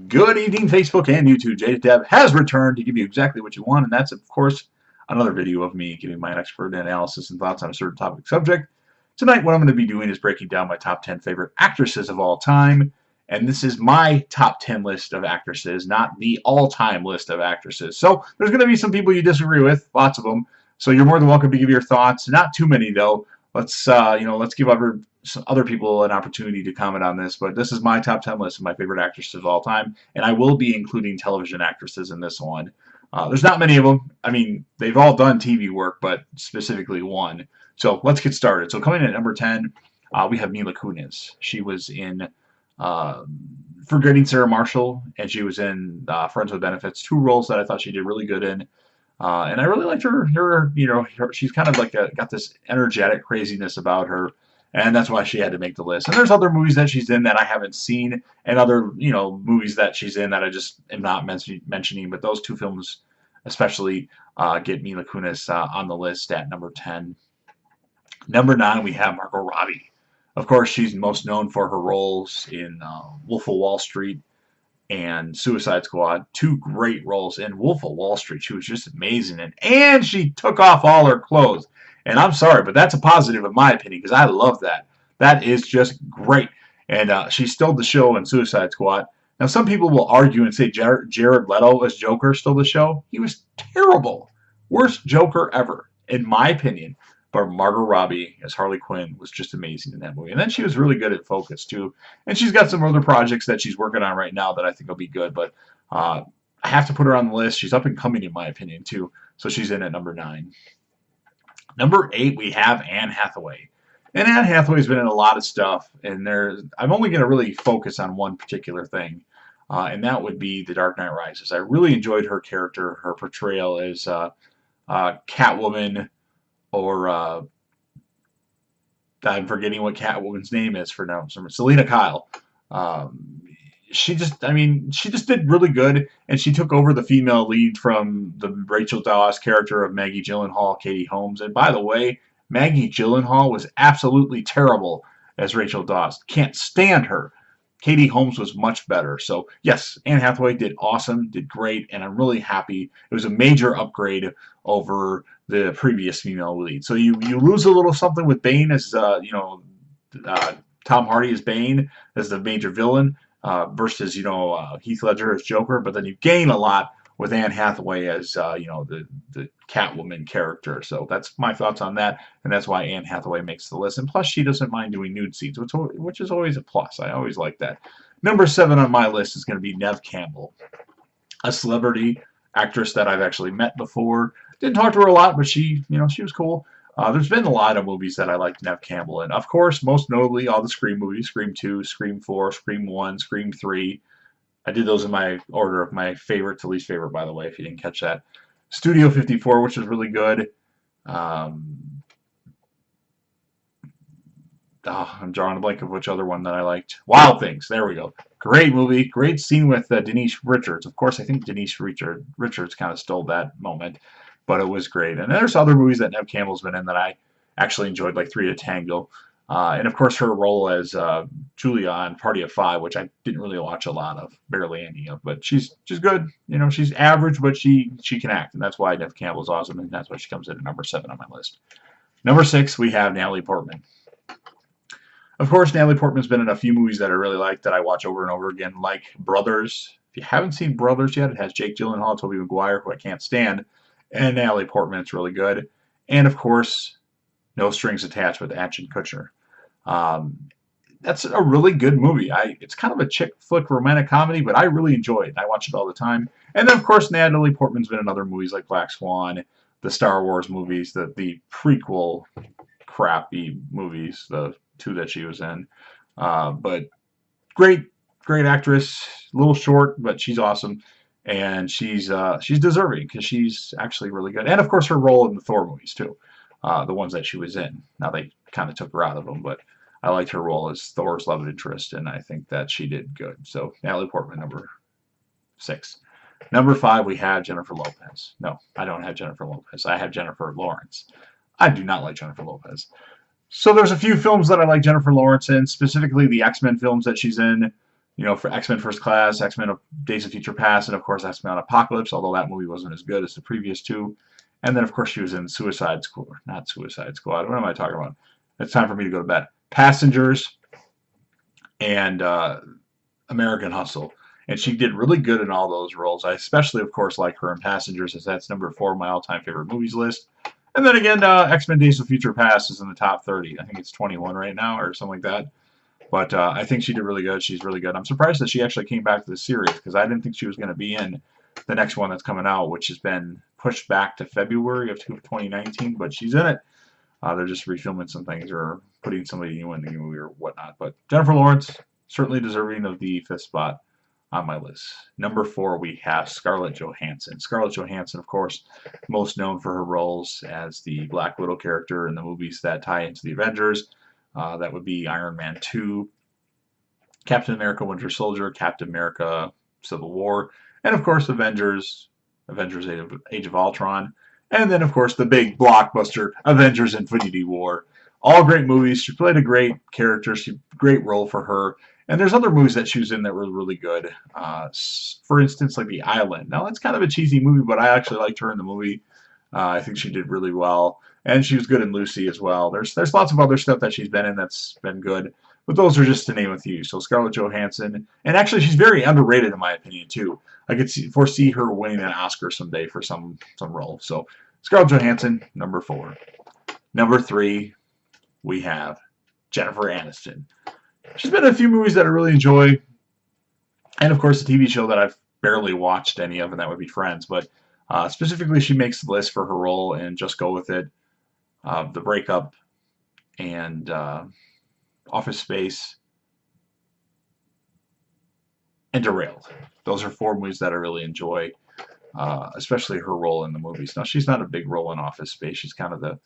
Good evening, Facebook and YouTube. JDev has returned to give you exactly what you want, and that's, of course, another video of me giving my expert analysis and thoughts on a certain topic subject. Tonight, what I'm going to be doing is breaking down my top 10 favorite actresses of all time, and this is my top 10 list of actresses, not the all-time list of actresses. So there's going to be some people you disagree with, lots of them. So you're more than welcome to give your thoughts. Not too many though. Let's give other people an opportunity to comment on this, but this is my top 10 list of my favorite actresses of all time, and I will be including television actresses in this one. There's not many of them. I mean, they've all done TV work, but specifically one. So let's get started. So coming in at number 10, we have Mila Kunis. She was in Forgetting Sarah Marshall, and she was in Friends with Benefits, two roles that I thought she did really good in. And I really liked her. She's kind of like got this energetic craziness about her, and that's why she had to make the list. And there's other movies that she's in that I haven't seen, and other movies that she's in that I just am not mentioning. But those two films, especially, get Mila Kunis on the list at number 10. Number 9, we have Margot Robbie. Of course, she's most known for her roles in Wolf of Wall Street and Suicide Squad, two great roles. In Wolf of Wall Street, she was just amazing, and she took off all her clothes. And I'm sorry, but that's a positive in my opinion because I love that. That is just great. And she stole the show in Suicide Squad. Now, some people will argue and say Jared Leto as Joker stole the show. He was terrible. Worst Joker ever, in my opinion. But Margot Robbie as Harley Quinn was just amazing in that movie. And then she was really good at Focus, too. And she's got some other projects that she's working on right now that I think will be good. But I have to put her on the list. She's up and coming, in my opinion, too. So she's in at number 9. Number 8, we have Anne Hathaway. And Anne Hathaway's been in a lot of stuff. And I'm only going to really focus on one particular thing. And that would be The Dark Knight Rises. I really enjoyed her character, her portrayal as Catwoman. Or I'm forgetting what Catwoman's name is for now. Selena Kyle. She just did really good, and she took over the female lead from the Rachel Dawes character of Maggie Gyllenhaal, Katie Holmes. And by the way, Maggie Gyllenhaal was absolutely terrible as Rachel Dawes. Can't stand her. Katie Holmes was much better. So, yes, Anne Hathaway did awesome, did great, and I'm really happy. It was a major upgrade over the previous female lead. So you lose a little something with Bane as, Tom Hardy as Bane as the major villain versus, Heath Ledger as Joker, but then you gain a lot with Anne Hathaway as, the Catwoman character. So that's my thoughts on that, and that's why Anne Hathaway makes the list. And plus, she doesn't mind doing nude scenes, which is always a plus. I always like that. Number 7 on my list is going to be Neve Campbell, a celebrity actress that I've actually met before. Didn't talk to her a lot, but she was cool. There's been a lot of movies that I liked Neve Campbell in. Of course, most notably, all the Scream movies, Scream 2, Scream 4, Scream 1, Scream 3. I did those in my order of my favorite to least favorite, by the way, if you didn't catch that. Studio 54, which is really good. I'm drawing a blank of which other one that I liked. Wild Things. There we go. Great movie. Great scene with Denise Richards. Of course, I think Denise Richards kind of stole that moment, but it was great. And there's other movies that Neve Campbell's been in that I actually enjoyed, like Three to Tango. And of course, her role as Julia on Party of Five, which I didn't really watch a lot of, barely any of, but she's good. She's average, but she can act, and that's why Neve Campbell's awesome, and that's why she comes in at number 7 on my list. Number 6, we have Natalie Portman. Of course, Natalie Portman's been in a few movies that I really like that I watch over and over again, like Brothers. If you haven't seen Brothers yet, it has Jake Gyllenhaal, Tobey Maguire, who I can't stand, and Natalie Portman. It's really good, and of course, No Strings Attached with Ashton Kutcher. That's a really good movie. It's kind of a chick flick romantic comedy, but I really enjoy it. I watch it all the time. And then, of course, Natalie Portman's been in other movies like Black Swan, the Star Wars movies, the prequel crappy movies, the 2 that she was in. But great actress. A little short, but she's awesome. And she's deserving because she's actually really good. And, of course, her role in the Thor movies, too. The ones that she was in. Now, they kind of took her out of them, but I liked her role as Thor's love interest, and I think that she did good. So, Natalie Portman, number 6. Number 5, we have Jennifer Lopez. No, I don't have Jennifer Lopez. I have Jennifer Lawrence. I do not like Jennifer Lopez. So there's a few films that I like Jennifer Lawrence in, specifically the X-Men films that she's in. you know, for X-Men First Class, X-Men Days of Future Past, and of course X-Men Apocalypse, although that movie wasn't as good as the previous two. And then of course she was in Suicide Squad, not Suicide Squad. What am I talking about? It's time for me to go to bed. Passengers and American Hustle. And she did really good in all those roles. I especially, of course, like her in Passengers, as that's number 4 on my all-time favorite movies list. And then again, X-Men Days of Future Past is in the top 30. I think it's 21 right now or something like that. But I think she did really good. She's really good. I'm surprised that she actually came back to the series because I didn't think she was going to be in the next one that's coming out, which has been pushed back to February of 2019. But she's in it. They're just refilming some things or putting somebody new in the movie or whatnot. But Jennifer Lawrence, certainly deserving of the 5th spot on my list. Number 4, we have Scarlett Johansson. Scarlett Johansson, of course, most known for her roles as the Black Widow character in the movies that tie into the Avengers. That would be Iron Man 2, Captain America Winter Soldier, Captain America Civil War, and of course Avengers Age of Ultron, and then of course the big blockbuster Avengers Infinity War. All great movies. She played a great character. Great role for her. And there's other movies that she was in that were really good. For instance, like The Island. Now, that's kind of a cheesy movie, but I actually liked her in the movie. I think she did really well. And she was good in Lucy as well. There's lots of other stuff that she's been in that's been good. But those are just to name a few. So Scarlett Johansson. And actually, she's very underrated in my opinion, too. I could foresee her winning an Oscar someday for some role. So Scarlett Johansson, number 4. Number 3, we have Jennifer Aniston. She's been in a few movies that I really enjoy. And, of course, a TV show that I've barely watched any of, and that would be Friends. But specifically, she makes the list for her role in Just Go With It, The Breakup, and Office Space, and Derailed. Those are 4 movies that I really enjoy, especially her role in the movies. Now, she's not a big role in Office Space. She's kind of the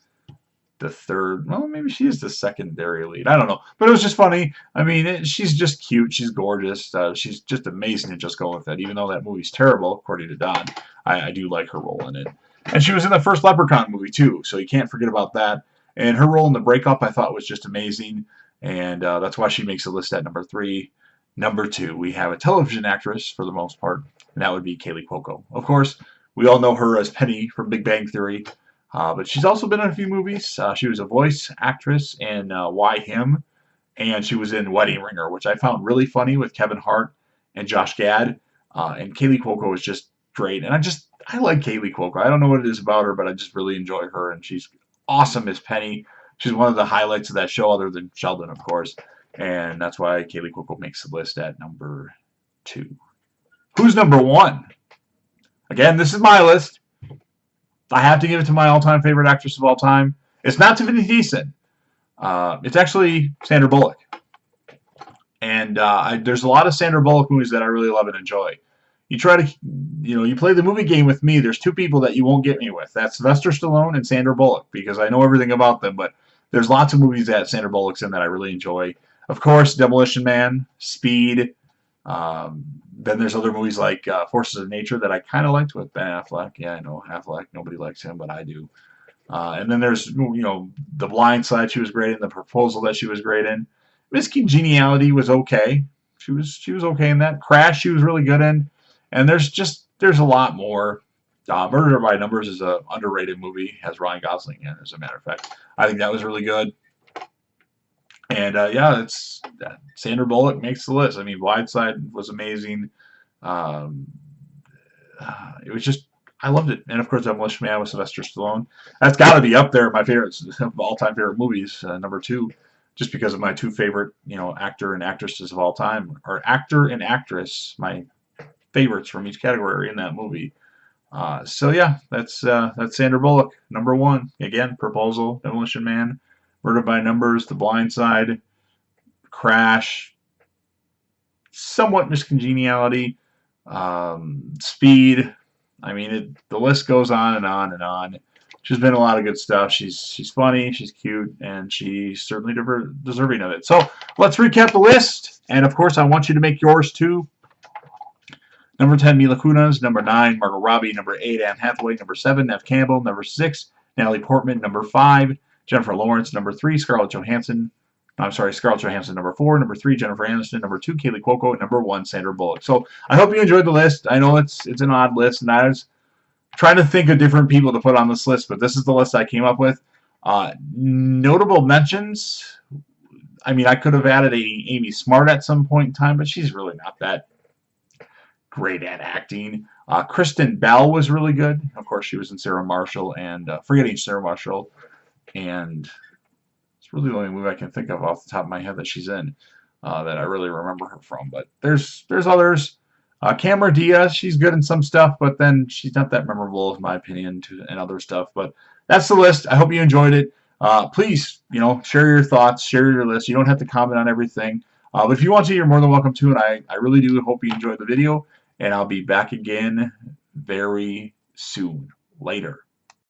third, well, maybe she is the secondary lead. I don't know. But it was just funny. I mean, she's just cute. She's gorgeous. She's just amazing to Just Go With It. Even though that movie's terrible, according to Don, I do like her role in it. And she was in the first Leprechaun movie, too, so you can't forget about that. And her role in The Breakup, I thought, was just amazing. And that's why she makes the list at number 3. Number 2, we have a television actress, for the most part, and that would be Kaley Cuoco. Of course, we all know her as Penny from Big Bang Theory. But she's also been in a few movies. She was a voice actress in Why Him, and she was in Wedding Ringer, which I found really funny with Kevin Hart and Josh Gad. And Kaley Cuoco is just great. And I like Kaley Cuoco. I don't know what it is about her, but I just really enjoy her. And she's awesome as Penny. She's one of the highlights of that show, other than Sheldon, of course. And that's why Kaley Cuoco makes the list at number 2. Who's number 1? Again, this is my list. I have to give it to my all-time favorite actress of all time. It's not Tiffany Thiessen. It's actually Sandra Bullock. And there's a lot of Sandra Bullock movies that I really love and enjoy. You try to, you play the movie game with me. There's 2 people that you won't get me with. That's Sylvester Stallone and Sandra Bullock, because I know everything about them. But there's lots of movies that Sandra Bullock's in that I really enjoy. Of course, Demolition Man, Speed. Then there's other movies like Forces of Nature that I kind of liked with Ben Affleck. Yeah, I know Affleck. Nobody likes him, but I do. And then there's, The Blind Side she was great in. The Proposal that she was great in. Miss Congeniality was okay. She was okay in that. Crash she was really good in. And there's a lot more. Murder by Numbers is an underrated movie. Has Ryan Gosling in it, as a matter of fact. I think that was really good. And yeah, Sandra Bullock makes the list. I mean, Blindside was amazing. It was just, I loved it. And of course, Demolition Man with Sylvester Stallone. That's got to be up there. My favorites, all-time favorite movies. Number 2, just because of my 2 favorite, actor and actresses of all time, or actor and actress, my favorites from each category in that movie. So yeah, that's Sandra Bullock, number 1. Again, Proposal, Demolition Man, Murder by Numbers, The Blind Side, Crash, somewhat Miss Congeniality, Speed. I mean, the list goes on and on and on. She's been in a lot of good stuff. She's funny, she's cute, and she's certainly deserving of it. So let's recap the list. And of course, I want you to make yours too. Number 10, Mila Kunis. Number 9, Margot Robbie. Number 8, Anne Hathaway. Number 7, Neve Campbell. Number 6, Natalie Portman. Number 5, Jennifer Lawrence. Number 3, Scarlett Johansson. I'm sorry, Scarlett Johansson, number 4, number 3, Jennifer Aniston, number 2, Kaylee Cuoco, and number 1, Sandra Bullock. So I hope you enjoyed the list. I know it's an odd list, and I was trying to think of different people to put on this list, but this is the list I came up with. Notable mentions. I mean, I could have added Amy Smart at some point in time, but she's really not that great at acting. Kristen Bell was really good. Of course, she was in Sarah Marshall and Forgetting Sarah Marshall, and it's really the only movie I can think of off the top of my head that she's in that I really remember her from. But there's others. Cameron Diaz, she's good in some stuff, but then she's not that memorable, in my opinion, in other stuff. But that's the list. I hope you enjoyed it. Please, share your thoughts, share your list. You don't have to comment on everything. But if you want to, you're more than welcome to, and I really do hope you enjoyed the video, and I'll be back again very soon. Later.